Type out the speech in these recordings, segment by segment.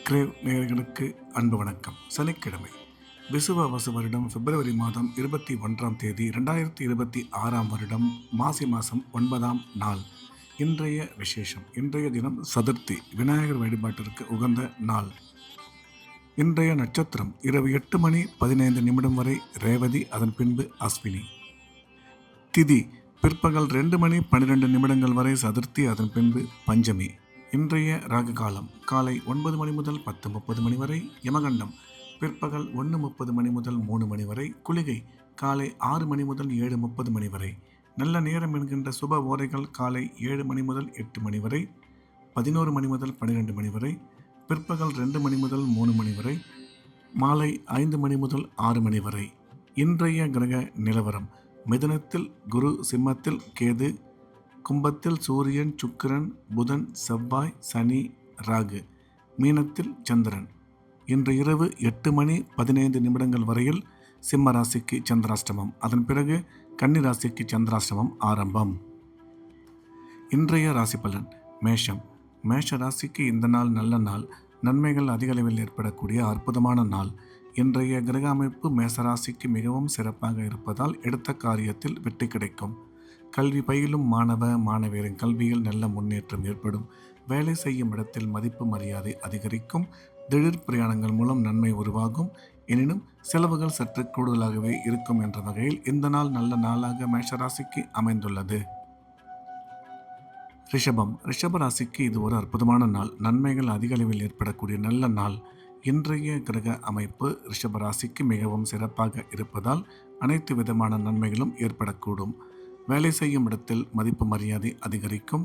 Grave நேயர்களுக்கு அன்பு வணக்கம். சனிக்கிழமை விசுவாவசு வருடம் பிப்ரவரி மாதம் 21ஆம் தேதி 2026ஆம் வருடம் மாசி மாதம் 9ஆம் நாள். இன்றைய விசேஷம். இன்றைய தினம் சதுர்த்தி, விநாயகர் வழிபாட்டிற்கு உகந்த நாள். இன்றைய நட்சத்திரம் இரவு 8:15 வரை ரேவதி, அதன் பின்பு அஸ்வினி. திதி பிற்பகல் 2:12 வரை சதுர்த்தி, அதன் பின்பு பஞ்சமி. இன்றைய ராகு காலம் காலை 9 முதல் 10:30 வரை. யமகண்டம் பிற்பகல் 1:30 முதல் 3 வரை. குளிகை காலை 6 முதல் 7:30 வரை. நல்ல நேரம் என்கின்ற சுப ஓரைகள் காலை 7 முதல் 8 வரை, 11 முதல் 12 வரை, பிற்பகல் 2 முதல் 3 வரை, மாலை 5 முதல் 6 வரை. இன்றைய கிரக நிலவரம்: மிதுனத்தில் குரு, சிம்மத்தில் கேது, கும்பத்தில் சூரியன், சுக்கிரன், புதன், செவ்வாய், சனி, ராகு, மீனத்தில் சந்திரன். இன்று இரவு 8:15 வரையில் சிம்ம ராசிக்கு சந்திராஷ்டமம். அதன் பிறகு கன்னி ராசிக்கு சந்திராஷ்டமம் ஆரம்பம். இன்றைய ராசி பலன். மேஷம். மேஷ ராசிக்கு இந்த நாள் நல்ல நாள். நன்மைகள் அதிக அளவில் ஏற்படக்கூடிய அற்புதமான நாள். இன்றைய கிரக அமைப்பு மேசராசிக்கு மிகவும் சிறப்பாக இருப்பதால் எடுத்த காரியத்தில் வெற்றி கிடைக்கும். கல்வி பயிலும் மாணவ மாணவியரின் கல்வியில் நல்ல முன்னேற்றம் ஏற்படும். வேலை செய்யும் இடத்தில் மதிப்பு மரியாதை அதிகரிக்கும். திடீர் பிரயாணங்கள் மூலம் நன்மை உருவாகும். எனினும் செலவுகள் சற்று கூடுதலாகவே இருக்கும் என்ற வகையில் இந்த நாள் நல்ல நாளாக மேஷராசிக்கு அமைந்துள்ளது. ரிஷபம். ரிஷப ராசிக்கு இது ஒரு அற்புதமான நாள். நன்மைகள் அதிக அளவில் ஏற்படக்கூடிய நல்ல நாள். இன்றைய கிரக அமைப்பு ரிஷப ராசிக்கு மிகவும் சிறப்பாக இருப்பதால் அனைத்து விதமான நன்மைகளும் ஏற்படக்கூடும். வேலை செய்யும் இடத்தில் மதிப்பு மரியாதை அதிகரிக்கும்.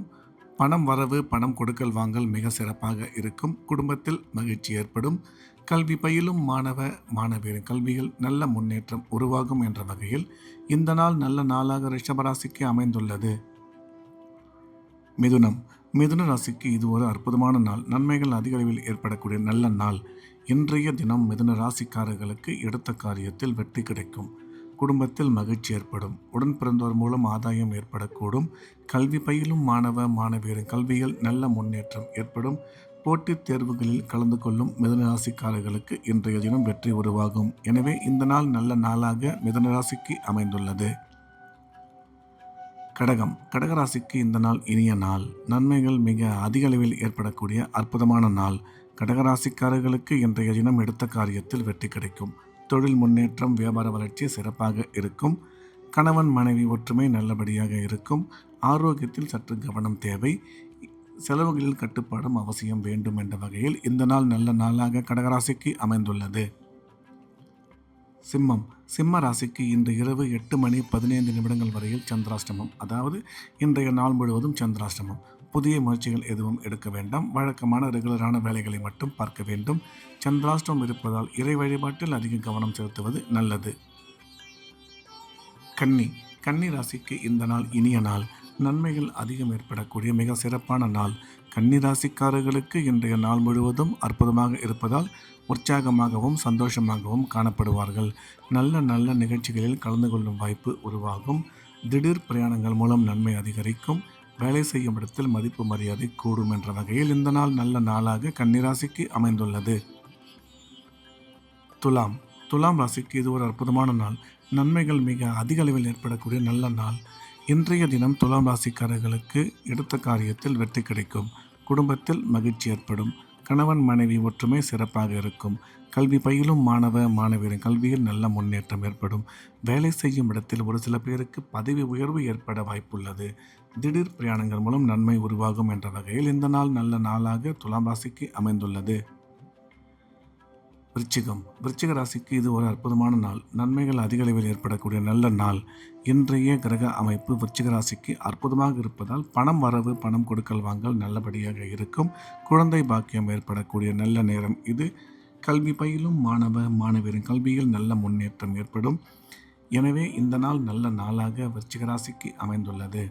பணம் வரவு, பணம் கொடுக்கல் வாங்கல் மிக சிறப்பாக இருக்கும். குடும்பத்தில் மகிழ்ச்சி ஏற்படும். கல்வி பயிலும் மாணவ மாணவியரின் கல்வியில் நல்ல முன்னேற்றம் உருவாகும் என்ற வகையில் இந்த நாள் நல்ல நாளாக ரிஷபராசிக்கு அமைந்துள்ளது. மிதுனம். மிதுன ராசிக்கு இது ஒரு அற்புதமான நாள். நன்மைகள் அதிக அளவில் ஏற்படக்கூடிய நல்ல நாள். இன்றைய தினம் மிதுன ராசிக்காரர்களுக்கு எடுத்த காரியத்தில் வெற்றி கிடைக்கும். குடும்பத்தில் மகிழ்ச்சி ஏற்படும். உடன் பிறந்தோர் மூலம் ஆதாயம் ஏற்படக்கூடும். கல்வி பயிலும் மாணவ மாணவியரின் கல்வியில் நல்ல முன்னேற்றம் ஏற்படும். போட்டித் தேர்வுகளில் கலந்து கொள்ளும் மிதுன ராசிக்காரர்களுக்கு இன்றைய தினம் வெற்றி உருவாகும். எனவே இந்த நாள் நல்ல நாளாக மிதுன ராசிக்கு அமைந்துள்ளது. கடகம். கடகராசிக்கு இந்த நாள் இனிய நாள். நன்மைகள் மிக அதிக அளவில் ஏற்படக்கூடிய அற்புதமான நாள். கடகராசிக்காரர்களுக்கு இன்றைய தினம் எடுத்த காரியத்தில் வெற்றி கிடைக்கும். தொழில் முன்னேற்றம், வியாபார வளர்ச்சி சிறப்பாக இருக்கும். கணவன் மனைவி ஒற்றுமை நல்லபடியாக இருக்கும். ஆரோக்கியத்தில் சற்று கவனம் தேவை. செலவுகளில் கட்டுப்பாடும் அவசியம் வேண்டும் என்ற வகையில் இந்த நாள் நல்ல நாளாக கடகராசிக்கு அமைந்துள்ளது. சிம்மம். சிம்ம ராசிக்கு இன்று இரவு 8:15 வரையில் சந்திராஷ்டமம். அதாவது இன்றைய நாள் முழுவதும் சந்திராஷ்டமம். புதிய முயற்சிகள் எதுவும் எடுக்க வேண்டாம். வழக்கமான ரெகுலரான வேலைகளை மட்டும் பார்க்க வேண்டும். சந்திராஷ்டமம் இருப்பதால் இறை வழிபாட்டில் அதிக கவனம் செலுத்துவது நல்லது. கன்னி. கன்னி ராசிக்கு இந்த நாள் இனிய நாள். நன்மைகள் அதிகம் ஏற்படக்கூடிய மிக சிறப்பான நாள். கன்னி ராசிக்காரர்களுக்கு இன்றைய நாள் முழுவதும் அற்புதமாக இருப்பதால் உற்சாகமாகவும் சந்தோஷமாகவும் காணப்படுவார்கள். நல்ல நல்ல நிகழ்ச்சிகளில் கலந்து கொள்ளும் வாய்ப்பு உருவாகும். திடீர் பிரயாணங்கள் மூலம் நன்மை அதிகரிக்கும். வேலை செய்யும் இடத்தில் மதிப்பு மரியாதை கூடும் என்ற வகையில் இந்த நாள் நல்ல நாளாக கன்னிராசிக்கு அமைந்துள்ளது. துலாம். துலாம் ராசிக்கு இது ஒரு அற்புதமான நாள். நன்மைகள் மிக அதிக அளவில் ஏற்படக்கூடிய நல்ல நாள். இன்றைய தினம் துலாம் ராசிக்காரர்களுக்கு எடுத்த காரியத்தில் வெற்றி கிடைக்கும். குடும்பத்தில் மகிழ்ச்சி ஏற்படும். கணவன் மனைவி ஒற்றுமை சிறப்பாக இருக்கும். கல்வி பயிலும் மாணவ மாணவியரின் கல்வியில் நல்ல முன்னேற்றம் ஏற்படும். வேலை செய்யும் இடத்தில் ஒரு சில பேருக்கு பதவி உயர்வு ஏற்பட வாய்ப்புள்ளது. திடீர் பிரயாணங்கள் மூலம் நன்மை உருவாகும் என்ற வகையில் இந்த நாள் நல்ல நாளாக துலாம் ராசிக்கு அமைந்துள்ளது. விருச்சிகம். விருச்சிக ராசிக்கு இது ஒரு அற்புதமான நாள். நன்மைகள் அதிக அளவில் ஏற்படக்கூடிய நல்ல நாள். இன்றைய கிரக அமைப்பு விருச்சிக ராசிக்கு அற்புதமாக இருப்பதால் பணம் வரவு, பணம் கொடுக்கல் வாங்கல் நல்லபடியாக இருக்கும். குழந்தை பாக்கியம் ஏற்படக்கூடிய நல்ல நேரம் இது. கல்வி பயிலும் மாணவ மாணவியரின் கல்வியில் நல்ல முன்னேற்றம் ஏற்படும். எனவே இந்த நாள் நல்ல நாளாக விருச்சிக ராசிக்கு அமைந்துள்ளது.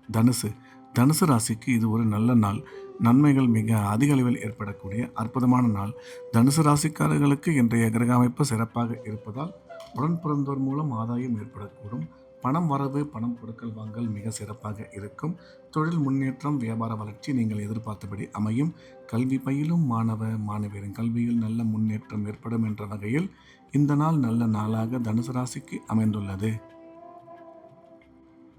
தனுசு. தனுசு ராசிக்கு இது ஒரு நல்ல நாள். நன்மைகள் மிக அதிக அளவில் ஏற்படக்கூடிய அற்புதமான நாள். தனுசு ராசிக்காரர்களுக்கு இன்றைய கிரக அமைப்பு சிறப்பாக இருப்பதால் உடன் பிறந்தோர் மூலம் ஆதாயம் ஏற்படக்கூடும். பணம் வரவு, பணம் கொடுக்கல் வாங்கல் மிக சிறப்பாக இருக்கும். தொழில் முன்னேற்றம், வியாபார வளர்ச்சி நீங்கள் எதிர்பார்த்தபடி அமையும். கல்வி பயிலும் மாணவ மாணவியரின் கல்வியில் நல்ல முன்னேற்றம் ஏற்படும் என்ற வகையில் இந்த நாள் நல்ல நாளாக தனுசு ராசிக்கு அமைந்துள்ளது.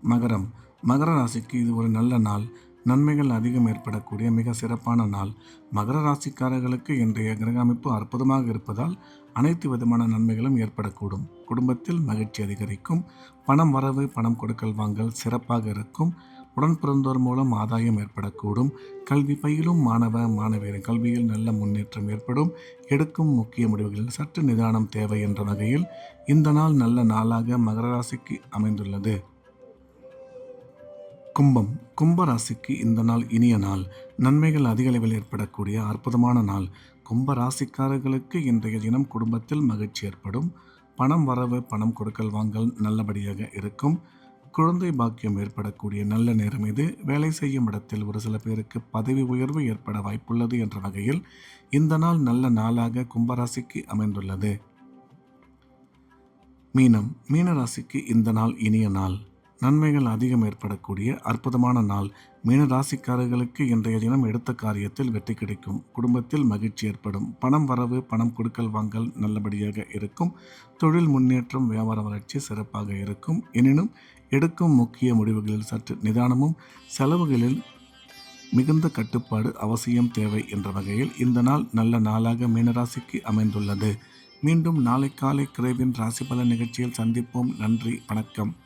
மகரம். மகர ராசிக்கு இது ஒரு நல்ல நாள். நன்மைகள் அதிகம் ஏற்படக்கூடிய மிக சிறப்பான நாள். மகர ராசிக்காரர்களுக்கு இன்றைய கிரக அமைப்பு அற்புதமாக இருப்பதால் அனைத்து விதமான நன்மைகளும் ஏற்படக்கூடும். குடும்பத்தில் மகிழ்ச்சி அதிகரிக்கும். பணம் வரவு, பணம் கொடுக்கல் வாங்கல் சிறப்பாக இருக்கும். உடன் பிறந்தோர் மூலம் ஆதாயம் ஏற்படக்கூடும். கல்வி பயிலும் மாணவ மாணவியரின் கல்வியில் நல்ல முன்னேற்றம் ஏற்படும். எடுக்கும் முக்கிய முடிவுகளில் சற்று நிதானம் தேவை என்ற வகையில் இந்த நாள் நல்ல நாளாக மகர ராசிக்கு அமைந்துள்ளது. கும்பம். கும்ப ராசிக்கு இந்த நாள் இனிய நாள். நன்மைகள் அதிக அளவில் ஏற்படக்கூடிய அற்புதமான நாள். கும்ப ராசிக்காரர்களுக்கு இன்றைய தினம் குடும்பத்தில் மகிழ்ச்சி ஏற்படும். பணம் வரவு, பணம் கொடுக்கல் வாங்கல் நல்லபடியாக இருக்கும். குழந்தை பாக்கியம் ஏற்படக்கூடிய நல்ல நேரம் இது. வேலை செய்யும் இடத்தில் ஒரு சில பேருக்கு பதவி உயர்வு ஏற்பட வாய்ப்புள்ளது என்ற வகையில் இந்த நாள் நல்ல நாளாக கும்பராசிக்கு அமைந்துள்ளது. மீனம். மீன ராசிக்கு இந்த நாள் இனிய நாள். நன்மைகள் அதிகம் ஏற்படக்கூடிய அற்புதமான நாள். மீன ராசிக்காரர்களுக்கு இன்றைய தினம் எடுத்த காரியத்தில் வெற்றி கிடைக்கும். குடும்பத்தில் மகிழ்ச்சி ஏற்படும். பணம் வரவு, பணம் கொடுக்கல் வாங்கல் நல்லபடியாக இருக்கும். தொழில் முன்னேற்றம், வியாபார வளர்ச்சி சிறப்பாக இருக்கும். எனினும் எடுக்கும் முக்கிய முடிவுகளில் சற்று நிதானமும், செலவுகளில் மிகுந்த கட்டுப்பாடு அவசியம் தேவை என்ற வகையில் இந்த நாள் நல்ல நாளாக மீனராசிக்கு அமைந்துள்ளது. மீண்டும் நாளை காலை கிரேவின் ராசி பலன் நிகழ்ச்சியில் சந்திப்போம். நன்றி, வணக்கம்.